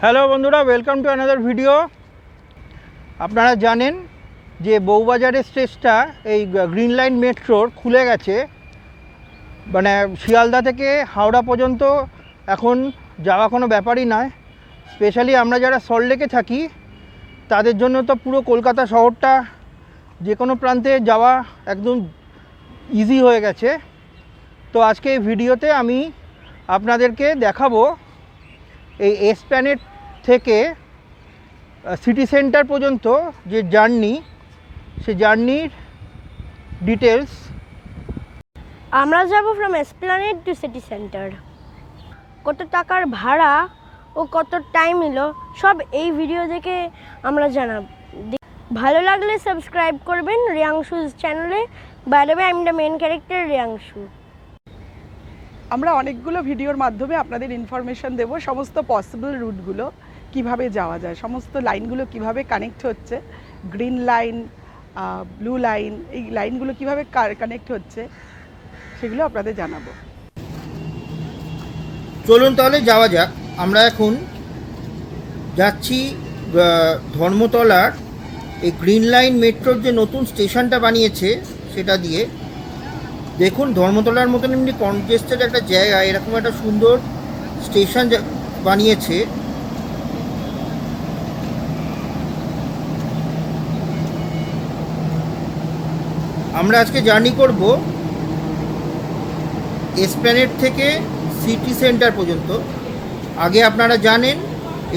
Hello বন্ধুরা, welcome to another video. আপনারা জানেন যে বউবাজারের স্টেজটা এই গ্রিন লাইন মেট্রোর খুলে গেছে। মানে শিয়ালদা থেকে হাওড়া পর্যন্ত এখন যাওয়া কোনো ব্যাপারই নয়। স্পেশালি আমরা যারা সল্টলেকে থাকি তাদের জন্য তো পুরো কলকাতা শহরটা যে কোনো প্রান্তে যাওয়া একদম ইজি হয়ে গেছে। তো আজকে এই ভিডিওতে আমি আপনাদেরকে দেখাবো এই এসপ্ল্যানেড থেকে সিটি সেন্টার পর্যন্ত যে জার্নি, সেই জার্নির ডিটেলস। আমরা যাব from Esplanade to city centre. কত টাকার ভাড়া ও কত টাইম নিল সব এই ভিডিও দেখে আমরা জানাব। ভালো লাগলে সাবস্ক্রাইব করবেন রিয়াংশুজ চ্যানেলে। By the way, I am the main character Riyanshu. আমরা অনেকগুলো ভিডিওর মাধ্যমে আপনাদের ইনফরমেশন দেব, সমস্ত পসিবল রুটগুলো কিভাবে যাওয়া যায়, সমস্ত লাইনগুলো কিভাবে কানেক্ট হচ্ছে, গ্রিন লাইন, ব্লু লাইন, এই লাইনগুলো কিভাবে কানেক্ট হচ্ছে সেগুলো আপনাদের জানাবো। চলুন তাহলে যাওয়া যাক। আমরা এখন যাচ্ছি ধর্মতলার এই গ্রিন লাইন মেট্রোর যে নতুন স্টেশনটা বানিয়েছে সেটা দিয়ে। দেখুন, ধর্মতলার মতন এমনি কনজেস্টেড একটা জায়গা এরকম একটা সুন্দর স্টেশন বানিয়েছে। আমরা আজকে জার্নি করব এসপ্ল্যানেড থেকে সিটি সেন্টার পর্যন্ত। আগে আপনারা জানেন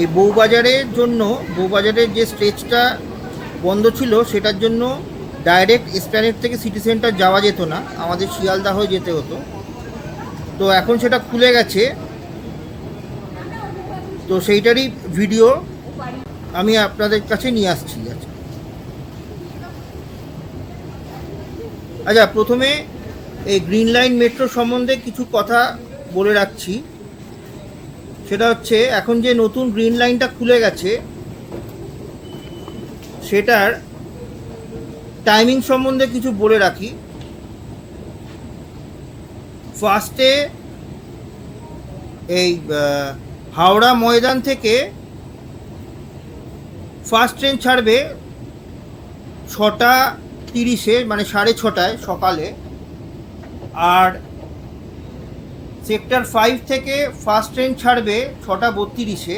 এই বউবাজারের জন্য, বউবাজারের যে স্ট্রেচটা বন্ধ ছিল সেটার জন্য ডাইরেক্ট এসপ্ল্যানেড থেকে সিটি সেন্টার যাওয়া যেত না, আমাদের শিয়ালদা হয়ে যেতে হতো। তো এখন সেটা খুলে গেছে, তো সেইটারই ভিডিও আমি আপনাদের কাছে নিয়ে আসছি। আচ্ছা, প্রথমে এই গ্রিন লাইন মেট্রো সম্বন্ধে কিছু কথা বলে রাখছি। সেটা হচ্ছে, এখন যে নতুন গ্রিন লাইনটা খুলে গেছে সেটার টাইমিং সম্বন্ধে কিছু বলে রাখি। ফার্স্টে এই হাওড়া ময়দান থেকে ফার্স্ট ট্রেন ছাড়বে 6:30, মানে 6:30 সকালে। আর সেক্টর 5 থেকে ফার্স্ট ট্রেন ছাড়বে 6:32।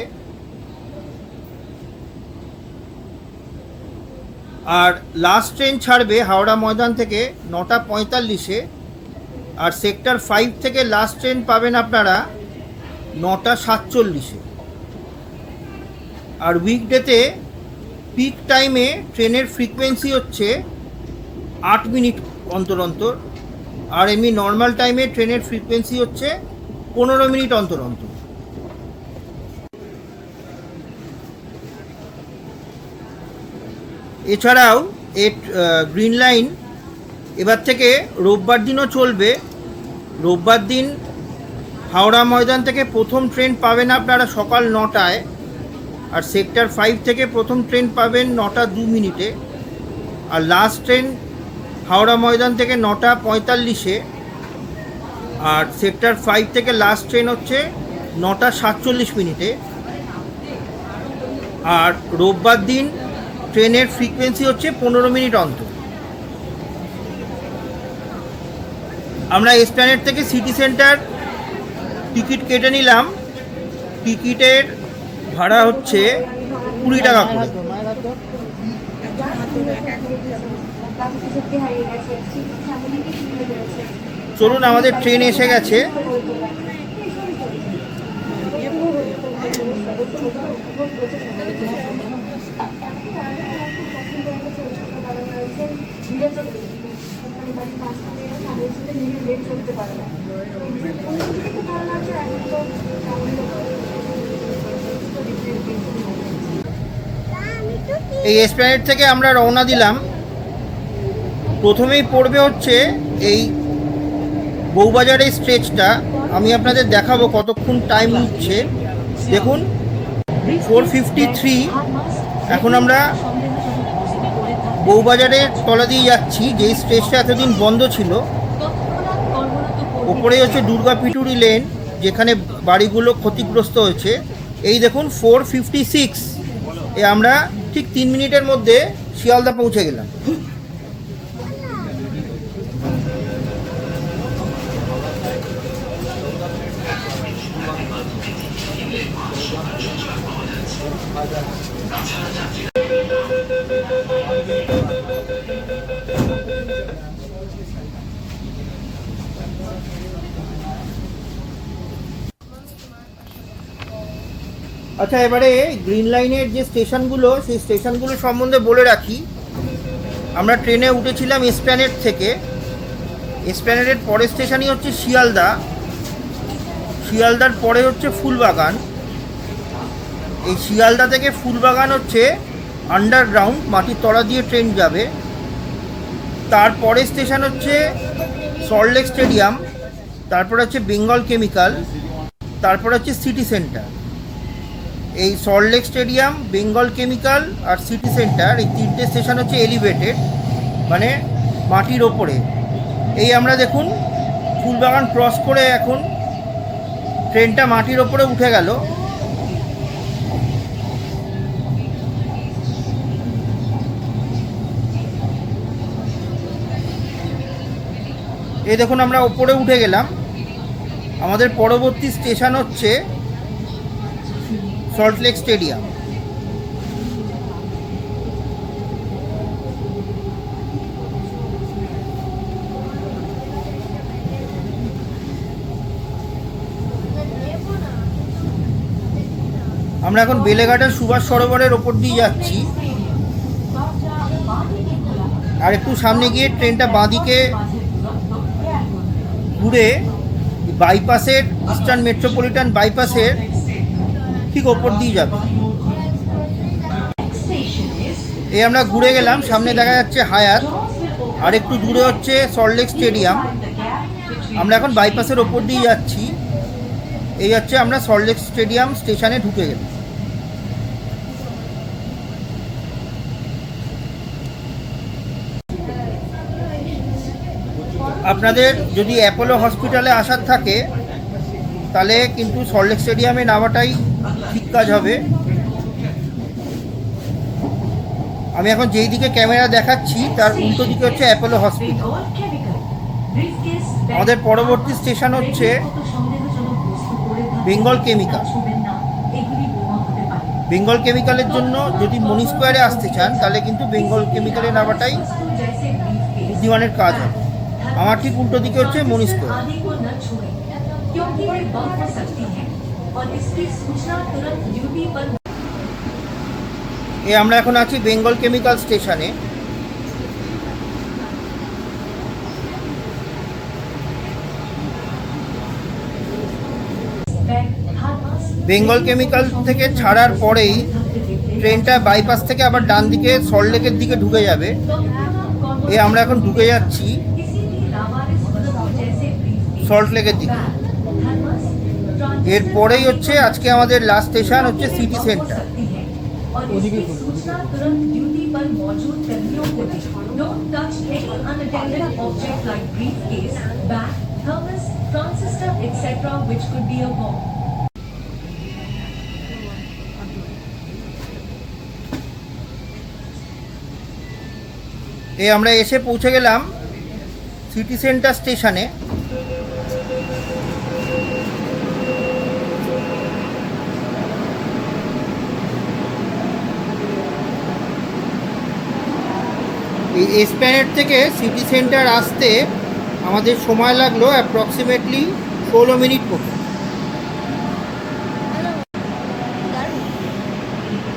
আর লাস্ট ট্রেন ছাড়বে হাওড়া ময়দান থেকে 9:45। আর সেক্টর 5 থেকে লাস্ট ট্রেন পাবেন আপনারা 9:47। আর উইকডেতে পিক টাইমে ট্রেনের ফ্রিকোয়েন্সি হচ্ছে 8 মিনিট অন্তর অন্তর। আর এমনি নর্মাল টাইমে ট্রেনের ফ্রিকোয়েন্সি হচ্ছে 15 মিনিট অন্তর অন্তর। এছাড়াও এই গ্রিন লাইন এবার থেকে রোববার দিনও চলবে। রোববার দিন হাওড়া ময়দান থেকে প্রথম ট্রেন পাবেন আপনারা সকাল 9টায়, আর সেক্টর 5 থেকে প্রথম ট্রেন পাবেন 9টা 2 মিনিটে, আর লাস্ট ট্রেন হাওড়া ময়দান থেকে 9টা 45-এ, আর সেক্টর 5 থেকে লাস্ট ট্রেন হচ্ছে 9টা 47 মিনিটে। আর রোববার দিন ট্রেনের ফ্রিকোয়েন্সি হচ্ছে 15 মিনিট অন্তর। আমরা এসপ্ল্যানেড থেকে সিটি সেন্টার টিকিট কেটে নিলাম। টিকিটের ভাড়া হচ্ছে 20 টাকা করে। চলুন, আমাদের ট্রেন এসে গেছে। এই এসপ্ল্যানেড থেকে আমরা রওনা দিলাম। প্রথমেই পড়বে হচ্ছে এই বউবাজারের স্ট্রেচটা। আমি আপনাদের দেখাবো কতক্ষণ টাইম নিচ্ছে। দেখুন 4:53। এখন আমরা বউবাজারের তলা দিয়ে যাচ্ছি, যেই স্ট্রেচটা এতদিন বন্ধ ছিল। ওপরেই হচ্ছে দুর্গা পিটুরি লেন, যেখানে বাড়িগুলো ক্ষতিগ্রস্ত হয়েছে। এই দেখুন 4:56 এ আমরা ঠিক 3 মিনিটের মধ্যে শিয়ালদা পৌঁছে গেলাম। আচ্ছা, এবারে গ্রিন লাইনের যে স্টেশনগুলো, সেই স্টেশনগুলো সম্বন্ধে বলে রাখি। আমরা ট্রেনে উঠেছিলাম এসপ্ল্যানেড থেকে। এসপ্ল্যানেডের পরের স্টেশনই হচ্ছে শিয়ালদা। শিয়ালদার পরে হচ্ছে ফুলবাগান। এই শিয়ালদা থেকে ফুলবাগান হচ্ছে আন্ডারগ্রাউন্ড, মাটির তলা দিয়ে ট্রেন যাবে। তারপরে স্টেশন হচ্ছে সল্টলেক স্টেডিয়াম, তারপর হচ্ছে বেঙ্গল কেমিক্যাল, তারপর হচ্ছে সিটি সেন্টার। এই সল্টলেক স্টেডিয়াম, বেঙ্গল কেমিক্যাল আর সিটি সেন্টার, এই 3টে স্টেশন হচ্ছে এলিভেটেড, মানে মাটির ওপরে। এই আমরা দেখুন ফুলবাগান ক্রস করে এখন ট্রেনটা মাটির ওপরে উঠে গেল। এই দেখুন আমরা ওপরে উঠে গেলাম। আমাদের পরবর্তী স্টেশন হচ্ছে সল্টলেক স্টেডিয়াম। আমরা এখন বেলেঘাটের সুভাষ সরোবরের ওপর দিয়ে যাচ্ছি। আর একটু সামনে গিয়ে ট্রেনটা বাঁদিকে ঘুরে বাইপাসের, ইস্টার্ন মেট্রোপলিটন বাইপাসের ঠিক ওপর দিয়ে যাবে। এই আমরা ঘুরে গেলাম, সামনে দেখা যাচ্ছে হায়াত, আর একটু দূরে হচ্ছে সল্টলেক স্টেডিয়াম। আমরা এখন বাইপাসের ওপর দিয়ে যাচ্ছি। এই হচ্ছে আমরা সল্টলেক স্টেডিয়াম স্টেশনে ঢুকে গেলাম। আপনাদের যদি অ্যাপোলো হসপিটালে আসার থাকে তাহলে কিন্তু সল্টলেক স্টেডিয়ামে নামাটাই ঠিক কাজ হবে। আমি এখন যেই দিকে ক্যামেরা দেখাচ্ছি তার উল্টো দিকে হচ্ছে অ্যাপোলো হসপিটাল। আমাদের পরবর্তী স্টেশন হচ্ছে বেঙ্গল কেমিক্যাল। বেঙ্গল কেমিক্যালের জন্য যদি মনি স্কোয়ারে আসতে চান তাহলে কিন্তু বেঙ্গল কেমিক্যালে নামাটাই বুদ্ধিমানের কাজ হবে। আমার ঠিক উল্টো দিকে হচ্ছে মনি স্কোয়ার। আমরা এখন আছি বেঙ্গল কেমিক্যাল স্টেশনে। বেঙ্গল কেমিক্যাল থেকে ছাড়ার পরেই ট্রেনটা বাইপাস থেকে আবার ডান দিকে সল্টলেকের দিকে ঢুকে যাবে। আমরা এখন ঢুকে যাচ্ছি সল্টলেকের দিকে। এরপরেই হচ্ছে আজকে আমাদের লাস্ট স্টেশন হচ্ছে সিটি সেন্টার। और इसकी सूचना तुरंत ड्यूटी पर मौजूद कर्मियों को दें। Don't touch any unattended object like briefcase, bag, thermos, transistor, etc. which could be a bomb. এই আমরা এসে পৌঁছে গেলাম সিটি সেন্টার স্টেশনে। এই এসপ্ল্যানেড থেকে সিটি সেন্টার আসতে আমাদের সময় লাগলো অ্যাপ্রক্সিমেটলি 16 মিনিট মতো।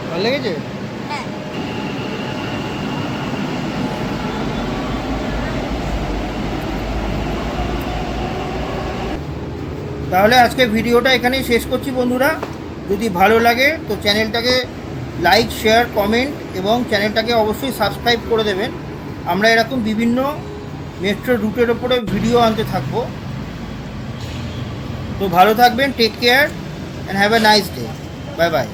ভালো লেগেছে? তাহলে আজকে ভিডিওটা এখানেই শেষ করছি বন্ধুরা। যদি ভালো লাগে তো চ্যানেলটাকে লাইক, শেয়ার, কমেন্ট এবং চ্যানেলটাকে অবশ্যই সাবস্ক্রাইব করে দেবেন। আমরা এরকম বিভিন্ন মেট্রো রুটের ওপরে ভিডিও আনতে থাকবো। তো ভালো থাকবেন, take care and have a nice day. Bye by.